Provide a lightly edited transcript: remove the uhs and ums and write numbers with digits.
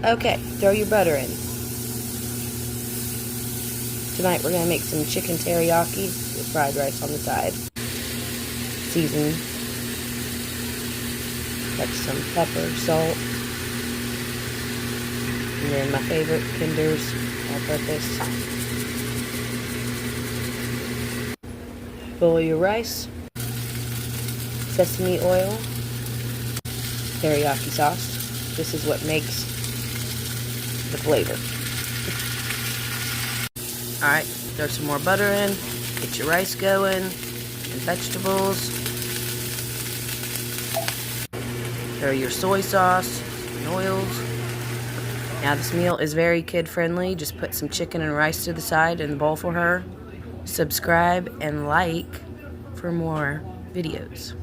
Okay, throw your butter in. Tonight we're going to make some chicken teriyaki with fried rice on the side. Season. Touch some pepper, salt. And then my favorite, Kinder's all-purpose. Boil your rice. Sesame oil. Teriyaki sauce. This is what makes the flavor. Alright, throw some more butter in. Get your rice going. And vegetables. Throw your soy sauce and oils. Now this meal is very kid-friendly. Just put some chicken and rice to the side in the bowl for her. Subscribe and like for more videos.